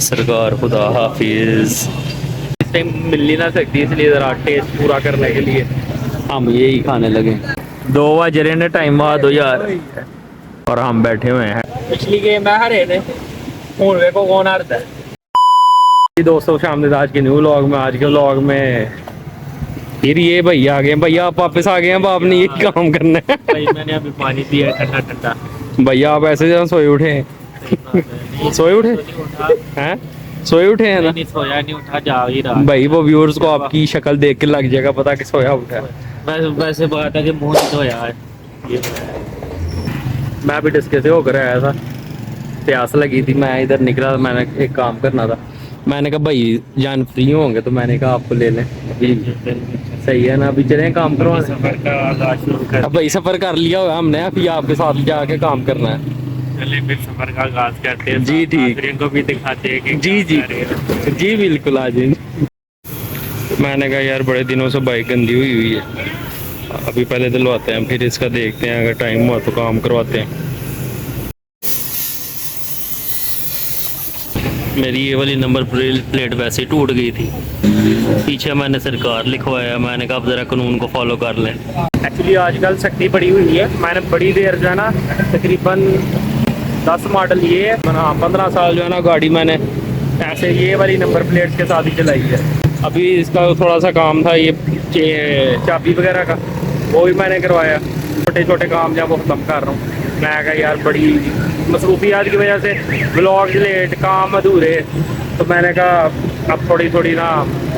सरकार खुदा हाफिज। इस टाइम मिल ही ना सकती, इसलिए ज़रा टेस्ट पूरा करने के लिए हम यही खाने लगे। 2 बज रहे ने, टाइम बाद हो यार, और हम बैठे हुए हैं। पिछली गेम में हारे थे, हूँ देखो कौन हारता है। दोस्तों शाम आज के न्यू व्लॉग में, आज के व्लॉग में फिर ये भैया आ गए। भैया आप वापस आ गए हैं, अब आपने ये काम करना है। भाई मैंने अभी पानी पिया ठंडा ठंडा। भैया आप ऐसे जहाँ सोए उठे हैं? सोए उठे हैं? सोए उठे हैं ना? नहीं सोया नहीं, उठा जा ही रहा भाई। वो व्यूअर्स को आपकी शक्ल देख के लग जाएगा पता कि सोया उठा है। वैसे बात है कि मुंह नहीं धोया है। मैं भी डिस्के से होकर आया था, प्यास लगी थी, मैं इधर निकला, मैंने एक काम करना था। मैंने कहा भाई जान फ्री होंगे तो मैंने कहा आपको ले लें अभी। सही है ना, अभी चले काम करवा। अब भाई सफर कर लिया हुआ हमने, अभी आपके साथ जाके काम करना है। चलिए फिर सफर का आगाज करते हैं। जी ठीक को भी दिखाते हैं कि जी जी जी बिल्कुल आ जाए। मैंने कहा यार बड़े दिनों से बाइक गंदी हुई है, अभी पहले दिलवाते हैं, फिर इसका देखते हैं, अगर टाइम हुआ तो काम करवाते हैं। मेरी ये वाली नंबर प्लेट वैसे ही टूट गई थी, पीछे मैंने सरकार लिखवाया, मैंने कहा अब ज़रा कानून को फॉलो कर लें। एक्चुअली आजकल सख्ती बड़ी हुई है। मैंने बड़ी देर जो है ना, तकरीबन 10 मॉडल ये है, 15 साल जो है ना गाड़ी मैंने ऐसे ये वाली नंबर प्लेट्स के साथ ही चलाई है। अभी इसका थोड़ा सा काम था, ये चाबी वगैरह का, वो भी मैंने करवाया। छोटे छोटे काम जब वो ख़त्म कर रहा हूँ। मैं कहा यार बड़ी मसरूफियात की वजह से व्लॉग लेट, काम अधूरे, तो मैंने कहा अब थोड़ी थोड़ी ना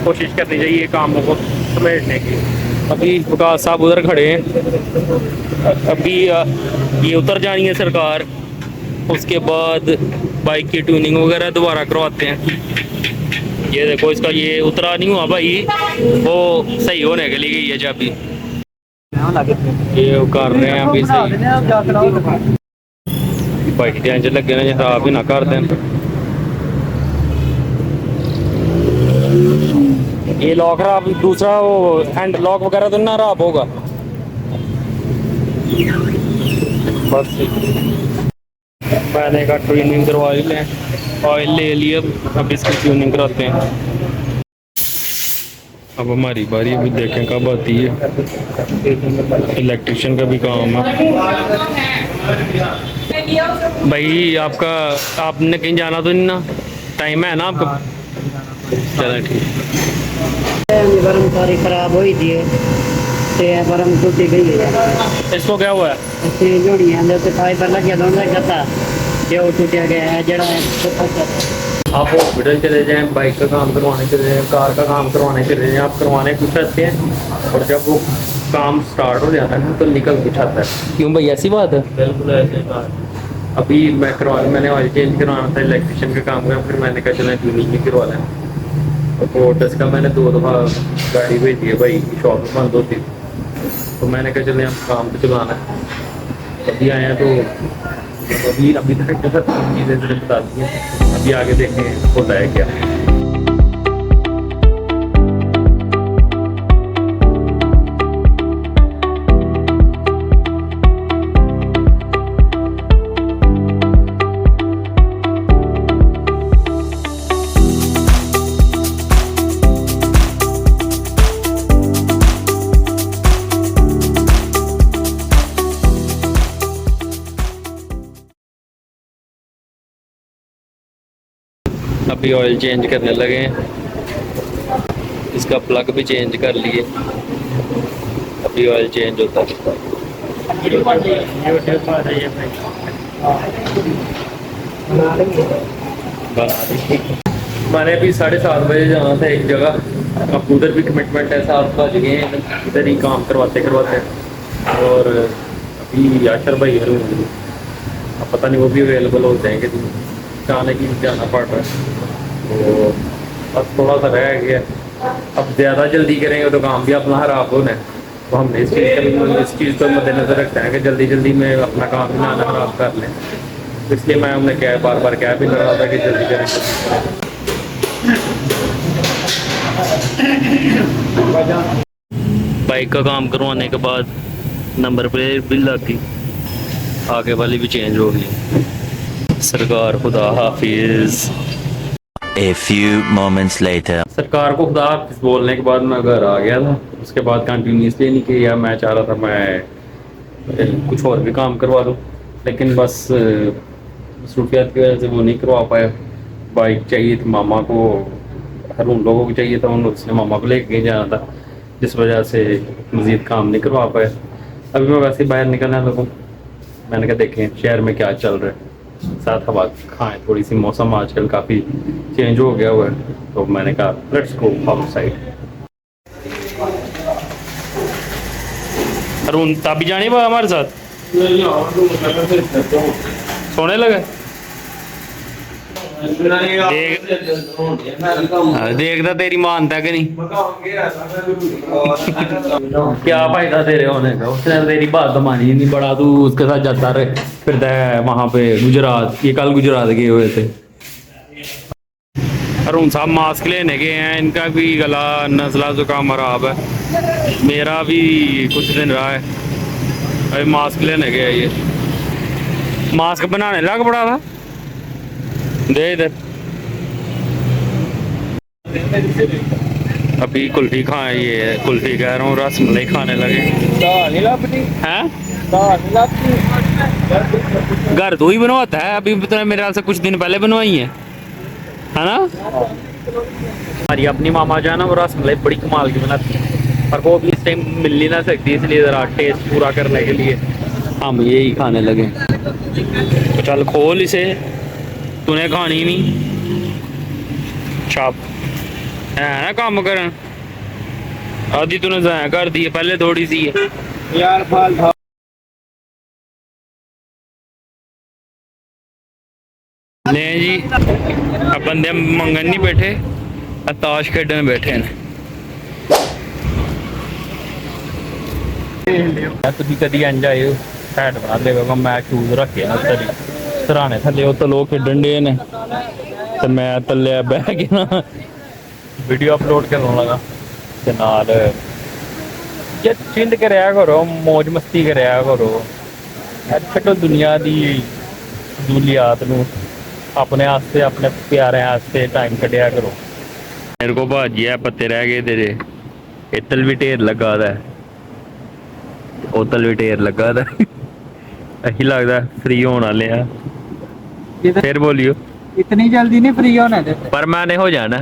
कोशिश करनी चाहिए कामों को समेटने की। अभी विकास साहब उधर खड़े हैं, अभी ये उतर जानी है सरकार, उसके बाद बाइक की ट्यूनिंग वगैरह दोबारा करवाते हैं। ये देखो इसका ये उतरा नहीं हुआ भाई, वो सही होने के लिए गई है चाबी, ये कर रहे हैं अभी सही। बाइक ध्यान च लगे ना, खराब ही ना कर दें। ये लॉक खराब, दूसरा वो हैंड लॉक वगैरह तो ना खराब होगा बस। मैंने कहा ट्यूनिंग करवा ही लें, ऑयल ले लिए, अब इसकी ट्यूनिंग कराते हैं। अब हमारी बारी, अभी देखें कब आती है। इलेक्ट्रिशियन का भी काम है भाई। आपका आपने कहीं जाना तो नहीं ना, टाइम है ना आपका? चलो ठीक। गरम सारी खराब हुई थी, गरम टूटी गई है। इसको क्या हुआ है? फाइबर लगे दोनों जो टूटा गया है जड़ा आप हॉस्पिटल चले जाएं, बाइक का काम करवाने चले जाएं, कार का काम करवाने चले जाएं, आप करवाने कुछ आते हैं और जब वो काम स्टार्ट हो जाता है ना तो निकल कुछ आता है। क्यों भाई ऐसी बात है? बिल्कुल ऐसी बात। अभी मैंने ऑयल चेंज करवाना था, इलेक्ट्रिशियन का काम है, फिर मैंने कहा चला ट्यूनिंग ही करवा लें। तो 10 का मैंने 2 दफ़ा गाड़ी भेजी है भाई, शॉप बंद होती, तो मैंने कहा चले हम काम तो चलाना है। अभी आए हैं तो अभी तक जो चीज़ें बता दी हैं, अभी आगे देखें होता है क्या। अभी ऑयल चेंज करने लगे हैं, इसका प्लग भी चेंज कर लिए, अभी ऑयल चेंज होता है। मैंने अभी 7:30 बजे जाना था एक जगह, अब उधर भी कमिटमेंट है, 7 बज गए हैं, इधर ही काम करवाते हैं। और अभी याशर भाई अब पता नहीं वो भी अवेलेबल हो जाएंगे, अचानक ही जाना पड़ रहा है, तो बस थोड़ा सा रह गया। अब ज़्यादा जल्दी करेंगे तो काम भी अपना खराब होना है, तो हमने इस चीज़ को मद्देनज़र रखते हैं कि जल्दी जल्दी में अपना काम भी ना खराब कर लें। इसलिए मैं हमने बार बार क्या भी कर रहा था कि जल्दी करें। बाइक का काम करवाने के बाद नंबर प्लेट भी लग गई, आगे वाली भी चेंज हो गई। सरकार खुदा हाफिज। A few moments later. सरकार को खुदा हाफिज़ बोलने के बाद मैं घर आ गया था। उसके बाद कंटिन्यूसली नहीं किया। मैं चाह रहा था मैं कुछ और भी काम करवा लूँ, लेकिन बस मसरूफियात की वजह से वो नहीं करवा पाया। बाइक चाहिए थी मामा को, हर उन लोगों को चाहिए था, उन लोगों ने मामा को लेके जाना था, जिस वजह से मज़ीद काम नहीं करवा पाया। अभी मैं वैसे ही बाहर निकलने लगा। मैंने कहा देखें शहर में क्या चल रहा है, साथ हवा खाएं थोड़ी सी। मौसम आजकल काफ़ी चेंज हो गया हुआ है, तो मैंने कहा लेट्स गो आउटसाइड। अरुण ताबी जाने बा हमारे साथ सोने लगा। देखता तेरी मानता कि नहीं। क्या फायदा तेरे होने का, उसने तेरी बात तो मानी नहीं। बड़ा तू उसके साथ जाता रहे फिरता है वहां पे गुजरात। ये कल गुजरात गए हुए थे। अरुण साहब मास्क लेने गए हैं, इनका भी गला नजला जुकाम खराब है, मेरा भी कुछ दिन रहा है। अभी मास्क लेने गया, ये मास्क बनाने लग पड़ा था। दे इधर। अभी कुल्फी खाए, ये कुल्फी कह रहा हूँ, रसमलाई खाने लगे हैं। घर तो ही बनवाता है, अभी तो मेरे ख्याल से कुछ दिन पहले बनवाई है ना। हमारी अपनी मामा जो है ना, वो रसमलाई बड़ी कमाल की बनाती है, पर वो भी इस टाइम मिल ही ना सकती, इसलिए ज़रा टेस्ट पूरा करने के लिए हम यही खाने लगे। तो चल खोल इसे, तूने खानी नहीं छाप है ना, काम कर आधी तूने ज़ाया कर दी है, पहले थोड़ी सी है यार फाल था। नहीं जी, अब बंदे मंगन नहीं बैठे, ताश खेडन बैठे हैं। तुम कभी इंज आए हो हैड बना देगा, मैं शूज रखे सराहने थले वो तो लोग खेडन डे ने, तो मैं तले बह गया वीडियो अपलोड करने लगा। ते नाल ये चिंद करया करो, मौज मस्ती करया करो, छड्डो दुनिया दी दूलियात नूं, अपने आस्ते अपने प्यारे आस्ते टाइम कटिया करो। मेरे को भाजी है पत्ते रह गए तेरे, इतल भी ढेर लगा दा है, उतल भी ढेर लगा दा अही लगदा फ्री होने वाले हैं। फिर बोलियो इतनी जल्दी नहीं फ्री होने देते। पर मैंने हो जाना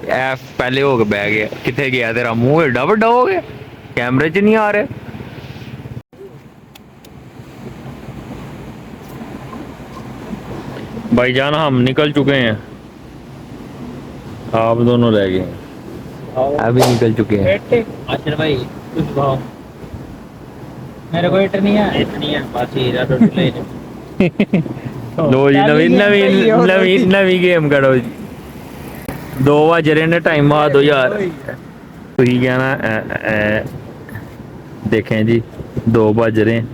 ऐप पहले हो के बह गया। किथे गया तेरा मुंह, एडा बड़ा हो गया, कैमरे च नहीं आ रहे। भाईजान हम निकल चुके हैं, आप दोनों रह गए हैं, अभी निकल चुके हैं। अच्छा भाई कुछ भाव मेरे को इट नहीं है, इतनी है बस हीरा टोटल ले लो जी, नवी नवी नवी नवी गेम करो जी। 2 बज रहे ने, टाइम आ दो यार। तो ही कहना देखें जी, 2 बज रहे हैं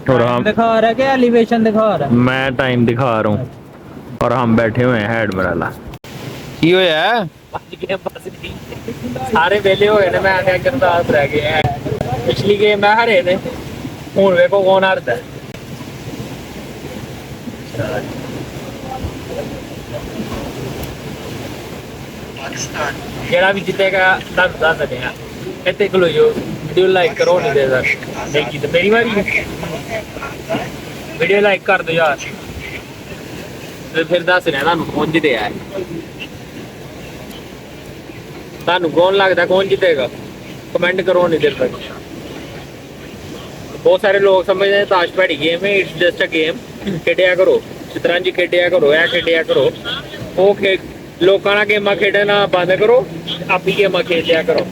और हम दिखा रहा है क्या, एलिवेशन दिखा रहा है। मैं टाइम दिखा रहा हूँ और हम बैठे हुए हैं हेड मराला। की होया सारे वेले हो गए ने, मैं आने गंदास रह गए हैं। पिछली गेम मैं हरे ने, हुन वेखो कौन हारदा है। जेड़ा भी जीतेगा दस देने हैं। इतने खलो जो वीडियो लाइक करो, नहीं दे सर नहीं की तो मेरी मारी है। वीडियो लाइक कर दो यार, तो फिर दस रहे थानू कौन जीते है, थानू कौन लगता कौन जीतेगा, कमेंट करो नहीं देर तक। बहुत सारे लोग समझते हैं ताश भैड़ी गेम है, it's just a game, Khediya करो शतरंज, खेडिया करो या खेडिया करो। वो लोगों ना गेम खेडना बंद करो, आप ही गेम खेल लिया करो।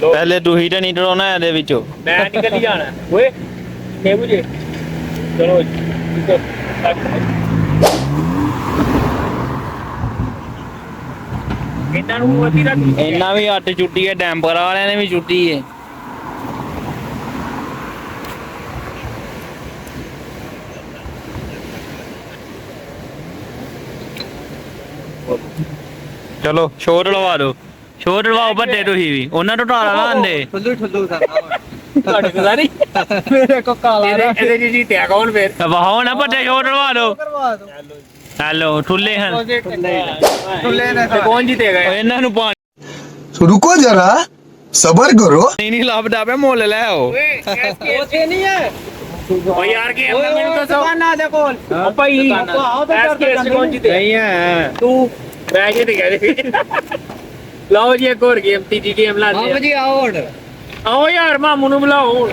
पहले तू ही नहीं डराना है विचो, मैं निकल ही जाना ओए ने मुझे। चलो इन्ना भी अट छुट्टी है, डैम्पर वाले ने भी छुट्टी है। चलो शोर लवा दो, शोर लवाओ बड्डे तुही भी, ਉਹਨਾਂ ਤੋਂ ਢਾਲਾ ਲਾਂਦੇ ठुल्लू ठुल्लू ਤੁਹਾਡੇ ਕੋਲ ਨਹੀਂ ਮੇਰੇ ਕੋ ਕਾਲਾ ਇਹਦੇ ਜੀ ਜੀਤਿਆ ਕੌਣ ਫੇਰ ਵਾਹੋ ਨਾ ਬड्डे शोर लवा दो। करवा दो हेलो ठुल्ले हैं ਤੇ ਕੌਣ ਜਿੱਤੇਗਾ ਇਹਨਾਂ ਨੂੰ ਪਾਣੀ रुको जरा सबर करो ਨਹੀਂ ਲੱਭਦਾ ਪਿਆ ਮੁੱਲ ਲੈ ਆਓ ਓ ਯਾਰ ਗੇਮ ਦਾ ਮੈਨੂੰ ਦੱਸੋ ਦੁਕਾਨਾਂ ਦੇ ਕੋਲ ਓ ਭਾਈ ਐਸ ਕੌਣ ਜਿੱਤੇ ਨਹੀਂ ਹੈ ਤੂੰ ਮੈਂ ਜਿੱਤ ਗਿਆ ਜੀ ਲਓ ਜੀ ਇੱਕ ਹੋਰ ਗੇਮ ਤੀਜੀ ਗੇਮ ਲਾਦੇ जी आओ ਆਓ ਯਾਰ ਮਾਮੂ ਨੂੰ ਬੁਲਾਓ